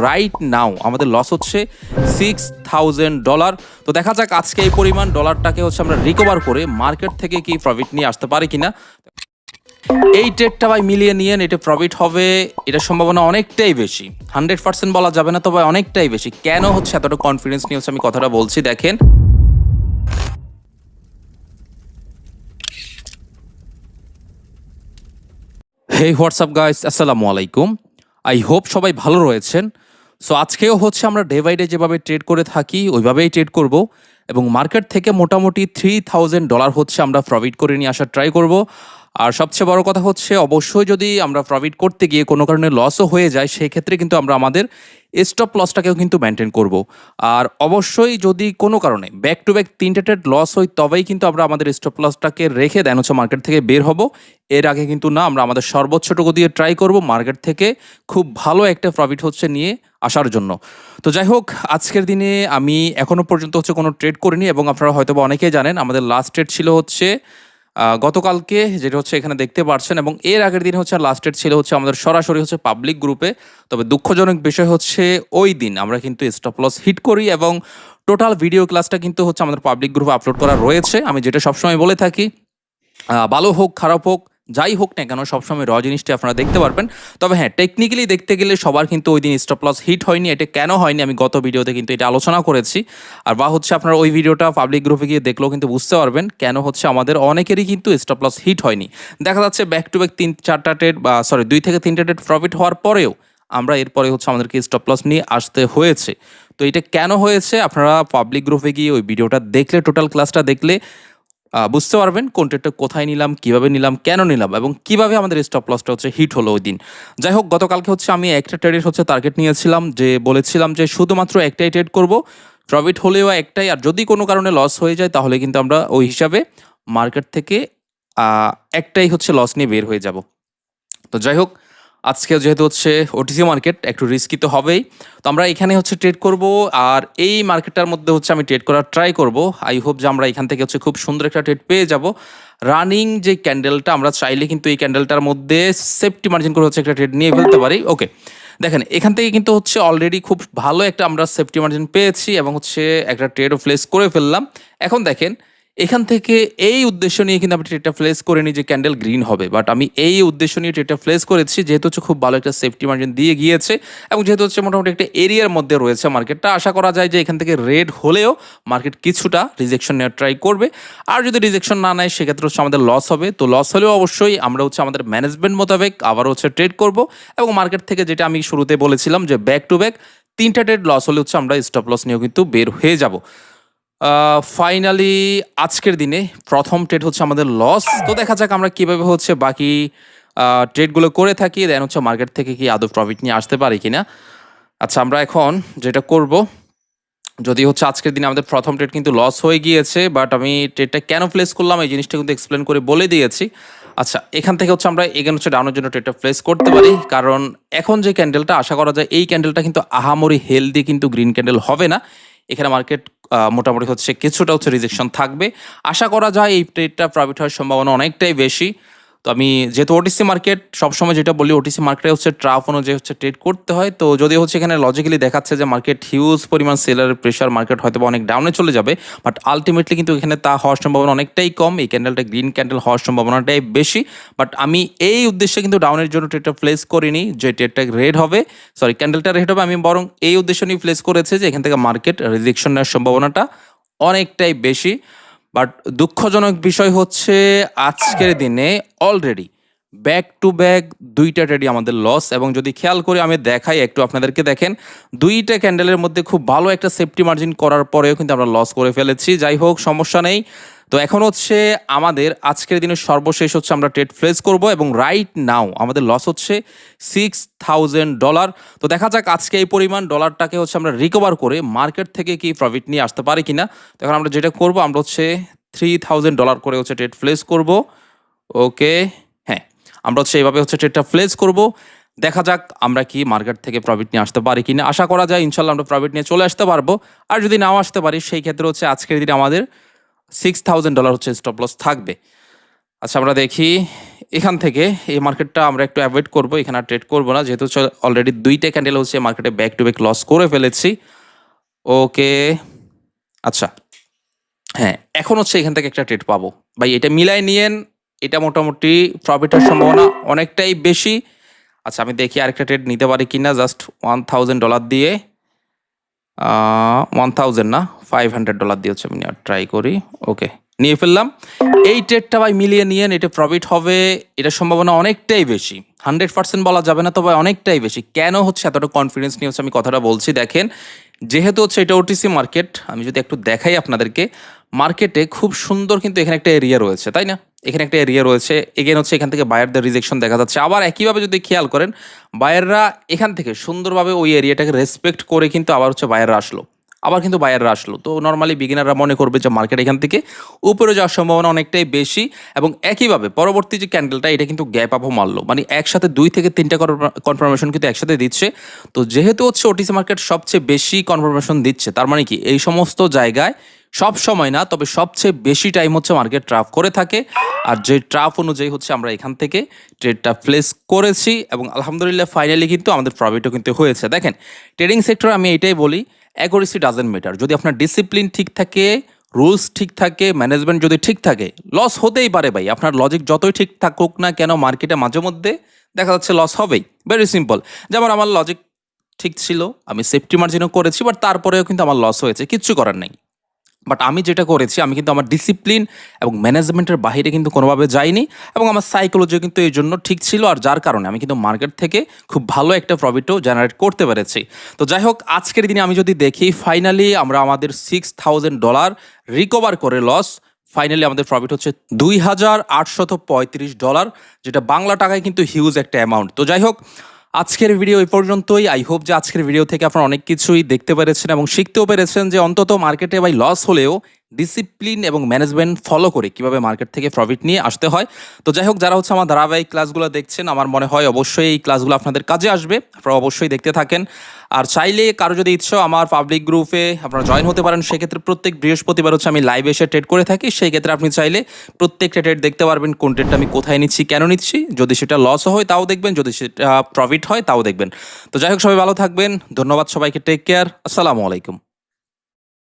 Right now আমাদের loss হচ্ছে $6,000। তো দেখা যাক আজকে এই পরিমাণ ডলারটাকে হচ্ছে আমরা রিকভার করে মার্কেট থেকে কি প্রফিট নিয়ে আসতে পারি কিনা। এই ট্রেডটা ভাই মিলিয়ে নিয়ে এটা প্রফিট হবে, এটার সম্ভাবনা অনেকটাই বেশি। 100% বলা যাবে না, তবে অনেকটাই বেশি। কেন হচ্ছে এতটা কনফিডেন্স নিয়ে হচ্ছে আমি কথাটা বলছি, দেখেন। হে হোয়াটসঅ্যাপ গাইস, আসসালামু আলাইকুম। আই হোপ সবাই ভালো রয়েছেন। সো আজকেও হচ্ছে আমরা ডে বাই ডে যেভাবে ট্রেড করে থাকি ওইভাবেই ট্রেড করব এবং মার্কেট থেকে মোটামুটি $3,000 হচ্ছে আমরা প্রফিট করে নিয়ে আসার ট্রাই করব। আর সবচেয়ে বড় কথা হচ্ছে অবশ্যই যদি আমরা প্রফিট করতে গিয়ে কোনো কারণে লসও হয়ে যায় সেই ক্ষেত্রে কিন্তু আমরা আমাদের স্টপ লসটাকেও কিন্তু মেনটেন করব। আর অবশ্যই যদি কোনো কারণে ব্যাক টু ব্যাক 3টে ট্রেড লস হয় তবেই কিন্তু আমরা আমাদের স্টপ লসটাকে রেখে দেন হচ্ছে মার্কেট থেকে বের হব। এর আগে কিন্তু না, আমরা আমাদের সর্বোচ্চটুকু দিয়ে ট্রাই করব মার্কেট থেকে খুব ভালো একটা প্রফিট হচ্ছে নিয়ে আসার জন্য। তো যাই হোক, আজকের দিনে আমি এখনও পর্যন্ত হচ্ছে কোনো ট্রেড করিনি এবং আপনারা হয়তো বা অনেকেই জানেন আমাদের লাস্ট ট্রেড ছিল হচ্ছে গতকালকে, যেটা হচ্ছে এখানে দেখতে পাচ্ছেন, এবং এর আগের দিন হচ্ছে লাস্ট ডেট ছিল হচ্ছে আমাদের সরাসরি হচ্ছে পাবলিক গ্রুপে। তবে দুঃখজনক বিষয় হচ্ছে ওই দিন আমরা কিন্তু স্টপ লস হিট করি এবং টোটাল ভিডিও ক্লাসটা কিন্তু হচ্ছে আমাদের পাবলিক গ্রুপে আপলোড করা রয়েছে। আমি যেটা সবসময় বলে থাকি, ভালো হোক খারাপ হোক যাই হোক না কেন সবসময় র জিনিসটি আপনারা দেখতে পারবেন। তবে হ্যাঁ, টেকনিক্যালি দেখতে গেলে সবার কিন্তু ওই দিন স্টপ লস হিট হয়নি। এটা কেন হয়নি আমি গত ভিডিওতে কিন্তু এটা আলোচনা করেছি। আর বা হচ্ছে আপনারা ওই ভিডিওটা পাবলিক গ্রুপে গিয়ে দেখলেও কিন্তু বুঝতে পারবেন কেন হচ্ছে আমাদের অনেকেরই কিন্তু স্টপ লস হিট হয়নি। দেখা যাচ্ছে ব্যাক টু ব্যাক 3-4টা ট্রেড বা 2 থেকে 3টে ট্রেড প্রফিট হওয়ার পরেও আমরা এরপরে হচ্ছে আমাদেরকে স্টপ লস নিয়ে আসতে হয়েছে। তো এটা কেন হয়েছে আপনারা পাবলিক গ্রুপে গিয়ে ওই ভিডিওটা দেখলে, টোটাল ক্লাসটা দেখলে বুঝতে পারবেন কোন ট্রেডটা কোথায় নিলাম, কিভাবে নিলাম, কেন নিলাম এবং কিভাবে আমাদের স্টপ লসটা হচ্ছে হিট হলো ওই দিন। যাই হোক, গতকালকে হচ্ছে আমি একটা ট্রেডের হচ্ছে টার্গেট নিয়েছিলাম, যে বলেছিলাম যে শুধুমাত্র একটাই ট্রেড করব, প্রফিট হলেও একটাই, আর যদি কোনো কারণে লস হয়ে যায় তাহলে কিন্তু আমরা ওই হিসাবে মার্কেট থেকে একটাই হচ্ছে লস নিয়ে বের হয়ে যাব। তো যাই হোক, আজকে যেহেতু হচ্ছে ওটিসি মার্কেট, একটু রিস্কি তো হবেই। তো আমরা এখানে হচ্ছে ট্রেড করব, আর এই মার্কেটটার মধ্যে হচ্ছে আমি ট্রেড করার ট্রাই করব। আই হোপ যে আমরা এখান থেকে হচ্ছে খুব সুন্দর একটা ট্রেড পেয়ে যাব। রানিং যে ক্যান্ডেলটা, আমরা চাইলে কিন্তু এই ক্যান্ডেলটার মধ্যে সেফটি মার্জিন করে হচ্ছে একটা ট্রেড নিয়ে ফেলতে পারি। ওকে, দেখেন এখান থেকে কিন্তু হচ্ছে অলরেডি খুব ভালো একটা আমরা সেফটি মার্জিন পেয়েছি এবং হচ্ছে একটা ট্রেডও প্লেস করে ফেললাম। এখন দেখেন, এখান থেকে এই উদ্দেশ্য নিয়ে কিন্তু আমি ট্রেডটা প্লেস করিনি যে ক্যান্ডেল গ্রিন হবে, বাট আমি এই উদ্দেশ্য নিয়ে ট্রেডটা প্লেস করেছি যেহেতু হচ্ছে খুব ভালো একটা সেফটি মার্জিন দিয়ে গিয়েছে এবং যেহেতু হচ্ছে মোটামুটি একটা এরিয়ার মধ্যে রয়েছে মার্কেটটা। আশা করা যায় যে এখান থেকে রেড হলেও মার্কেট কিছুটা রিজেকশন নেওয়ার ট্রাই করবে, আর যদি রিজেকশন না নেয় সেক্ষেত্রে হচ্ছে আমাদের লস হবে। তো লস হলেও অবশ্যই আমরা হচ্ছে আমাদের ম্যানেজমেন্ট মোতাবেক আবার হচ্ছে ট্রেড করব এবং মার্কেট থেকে যেটা আমি শুরুতে বলেছিলাম যে ব্যাক টু ব্যাক 3টা ট্রেড লস হলে হচ্ছে আমরা স্টপ লস নিয়েও কিন্তু বের হয়ে যাব। ফাইনালি আজকের দিনে প্রথম ট্রেড হচ্ছে আমাদের লস। তো দেখা যাক আমরা কিভাবে হচ্ছে বাকি ট্রেডগুলো করে থাকি, দেন হচ্ছে মার্কেট থেকে কি আদৌ প্রফিট নিয়ে আসতে পারি কিনা। আচ্ছা, আমরা এখন যেটা করব, যদি হচ্ছে আজকের দিনে আমাদের প্রথম ট্রেড কিন্তু লস হয়ে গিয়েছে, বাট আমি ট্রেডটা কেন প্লেস করলাম এই জিনিসটা কিন্তু এক্সপ্লেন করে বলে দিয়েছি। আচ্ছা, এখান থেকে হচ্ছে আমরা এখানে হচ্ছে ডাউনের জন্য ট্রেডটা প্লেস করতে পারি, কারণ এখন যে ক্যান্ডেলটা আশা করা যায় এই ক্যান্ডেলটা কিন্তু আহামরি হেলদি কিন্তু গ্রিন ক্যান্ডেল হবে না। এখানে মার্কেট মোটামুটি হচ্ছে কিছুটা হচ্ছে রিজেকশন থাকবে। আশা করা যায় এই ট্রেডটা প্রফিট হওয়ার সম্ভাবনা অনেকটাই বেশি। তো আমি যেহেতু ওটিসি মার্কেট সবসময় যেটা বলি, ওটিসি মার্কেটে হচ্ছে ট্রাফ অনুযায়ী হচ্ছে ট্রেড করতে হয়। তো যদি হচ্ছে এখানে লজিক্যালি দেখাচ্ছে যে মার্কেট হিউজ পরিমাণ সেলারের প্রেশার, মার্কেট হয়তো অনেক ডাউনে চলে যাবে, বাট আলটিমেটলি কিন্তু এখানে তা হওয়ার সম্ভাবনা অনেকটাই কম। এই ক্যান্ডেলটা গ্রিন ক্যান্ডেল হওয়ার সম্ভাবনাটাই বেশি, বাট আমি এই উদ্দেশ্যে কিন্তু ডাউনের জন্য ট্রেডটা প্লেস করিনি যে ট্রেডটা রেড হবে, সরি ক্যান্ডেলটা রেড হবে। আমি বরং এই উদ্দেশ্য নিয়ে প্লেস করেছে যে এখান থেকে মার্কেট রিজেকশন নেওয়ার সম্ভাবনাটা অনেকটাই বেশি। বাট দুঃখজনক বিষয় হচ্ছে আজকের দিনে অলরেডি ব্যাক টু ব্যাক 2টা ট্রেডই আমাদের লস, এবং যদি খেয়াল করে আমি দেখাই একটু আপনাদেরকে, দেখেন 2টা ক্যান্ডেলের মধ্যে খুব ভালো একটা সেফটি মার্জিন করার পরেও কিন্তু আমরা লস করে ফেলেছি। যাই হোক, সমস্যা নেই। তো এখন হচ্ছে আমাদের আজকের দিনের সর্বশেষ হচ্ছে আমরা ট্রেড প্লেস করব এবং রাইট নাও আমাদের লস হচ্ছে $6,000। তো দেখা যাক আজকে এই পরিমাণ ডলারটাকে হচ্ছে আমরা রিকভার করে মার্কেট থেকে কি প্রফিট নিয়ে আসতে পারি কিনা। তখন আমরা যেটা করব, আমরা হচ্ছে $3,000 করে হচ্ছে ট্রেড প্লেস করব। ওকে, হ্যাঁ, আমরা হচ্ছে এইভাবে হচ্ছে ট্রেডটা প্লেস করব। দেখা যাক আমরা কি মার্কেট থেকে প্রফিট নিয়ে আসতে পারি কিনা। আশা করা যায় ইনশাল্লাহ আমরা প্রফিট নিয়ে চলে আসতে পারবো, আর যদি নাও আসতে পারি সেই ক্ষেত্রে হচ্ছে আজকের দিনে আমাদের $6,000 হচ্ছে স্টপ লস থাকবে। আচ্ছা আমরা দেখি এখান থেকে এই মার্কেটটা আমরা একটু অ্যাভয়েড করবো, এখানে আর ট্রেড করবো না, যেহেতু অলরেডি দুইটা ক্যান্ডেল হচ্ছে মার্কেটে ব্যাক টু ব্যাক লস করে ফেলেছি। ওকে আচ্ছা হ্যাঁ, এখন হচ্ছে এখান থেকে একটা ট্রেড পাবো ভাই, এটা মিলাই নিয়েন, এটা মোটামুটি প্রফিটের সম্ভাবনা অনেকটাই বেশি। আচ্ছা আমি দেখি আরেকটা ট্রেড নিতে পারি কিনা, জাস্ট $1000 দিয়ে, 1000 না $500 দিয়ে হচ্ছে আমি ট্রাই করি। ওকে নিয়ে ফেললাম। এই ট্রেডটা ভাই মিলিয়ে নিয়েন, এটা প্রফিট হবে, এটার সম্ভাবনা অনেকটাই বেশি, 100% বলা যাবে না, তবে অনেকটাই বেশি। কেন হচ্ছে এতটা কনফিডেন্স নিয়ে হচ্ছে আমি কথাটা বলছি, দেখেন যেহেতু হচ্ছে এটা ওটিসি মার্কেট, আমি যদি একটু দেখাই আপনাদেরকে, মার্কেটে খুব সুন্দর কিন্তু এখানে একটা এরিয়া রয়েছে, তাই না? এখানে একটা এরিয়া রয়েছে, এগেন হচ্ছে এখান থেকে বায়ারদের রিজেকশন দেখা যাচ্ছে। আবার একইভাবে যদি খেয়াল করেন, বায়াররা এখান থেকে সুন্দরভাবে ওই এরিয়াটাকে রেসপেক্ট করে কিন্তু আবার হচ্ছে বায়াররা আসলো, আবার কিন্তু বায়াররা আসলো। তো নর্মালি বিগিনাররা মনে করবে যে মার্কেট এখান থেকে উপরে যাওয়ার সম্ভাবনা অনেকটাই বেশি। এবং একইভাবে পরবর্তী যে ক্যান্ডেলটা, এটা কিন্তু গ্যাপ আপও মারলো, মানে একসাথে 2 থেকে 3টা কনফার্মেশন কিন্তু একসাথে দিচ্ছে। তো যেহেতু হচ্ছে ওটিসি মার্কেট সবচেয়ে বেশি কনফার্মেশন দিচ্ছে, তার মানে কি এই সমস্ত জায়গায় সব সময় না, তবে সবচেয়ে বেশি টাইম হচ্ছে মার্কেট ট্রাফ করে থাকে। আর যে ট্রাফ অনুযায়ী হচ্ছে আমরা এখান থেকে ট্রেডটা প্লেস করেছি এবং আলহামদুলিল্লাহ ফাইনালি কিন্তু আমাদের প্রফিটও কিন্তু হয়েছে। দেখেন ট্রেডিং সেক্টরে আমি এটাই বলি, অ্যাকুরেসি ডাজেন্ট ম্যাটার। যদি আপনার ডিসিপ্লিন ঠিক থাকে, রুলস ঠিক থাকে, ম্যানেজমেন্ট যদি ঠিক থাকে, লস হতেই পারে ভাই, আপনার লজিক যতই ঠিক থাকুক না কেন, মার্কেটে মাঝে মধ্যে দেখা যাচ্ছে লস হবেই, ভেরি সিম্পল। যেমন আমার লজিক ঠিক ছিল, আমি সেফটি মার্জিনও করেছি, বাট তারপরেও কিন্তু আমার লস হয়েছে, কিচ্ছু করার নেই। বাট আমি যেটা করেছি, আমি কিন্তু আমার ডিসিপ্লিন এবং ম্যানেজমেন্টের বাইরে কিন্তু কোনোভাবে যাইনি, এবং আমার সাইকোলজিও কিন্তু এই জন্য ঠিক ছিল, আর যার কারণে আমি কিন্তু মার্কেট থেকে খুব ভালো একটা প্রফিটও জেনারেট করতে পেরেছি। তো যাই হোক, আজকের দিনে আমি যদি দেখি, ফাইনালি আমরা আমাদের $6000 রিকভার করে লস, ফাইনালি আমাদের প্রফিট হচ্ছে $2835, যেটা বাংলা টাকায় কিন্তু হিউজ একটা অ্যামাউন্ট। তো যাই হোক, আজকের ভিডিও এই পর্যন্তই। আই হোপ যে আজকের ভিডিও থেকে আপনারা অনেক কিছুই দেখতে পেরেছেন এবং শিখতেও পেরেছেন যে অন্তত মার্কেটে ভাই লস হলেও ডিসিপ্লিন এবং ম্যানেজমেন্ট ফলো করে কিভাবে মার্কেট থেকে প্রফিট নিয়ে আসতে হয়। তো যাই হোক, যারা হচ্ছে আমার ধারাবাহিক ক্লাসগুলো দেখছেন, আমার মনে হয় অবশ্যই এই ক্লাসগুলো আপনাদের কাজে আসবে, আপনারা অবশ্যই দেখতে থাকেন। আর চাইলে কারো যদি ইচ্ছা আমার পাবলিক গ্রুপে আপনারা জয়েন হতে পারেন, সেক্ষেত্রে প্রত্যেক বৃহস্পতিবার হচ্ছে আমি লাইভ এসে ট্রেড করে থাকি, সেই ক্ষেত্রে আপনি চাইলে প্রত্যেকটা ট্রেড দেখতে পারবেন, কোন ট্রেডটা আমি কোথায় নিচ্ছি, কেন নিচ্ছি, যদি সেটা লস হয় তাও দেখবেন, যদি সেটা প্রফিট হয় তাও দেখবেন। তো যাই হোক, সবাই ভালো থাকবেন, ধন্যবাদ সবাইকে, টেক কেয়ার, আসসালামু আলাইকুম।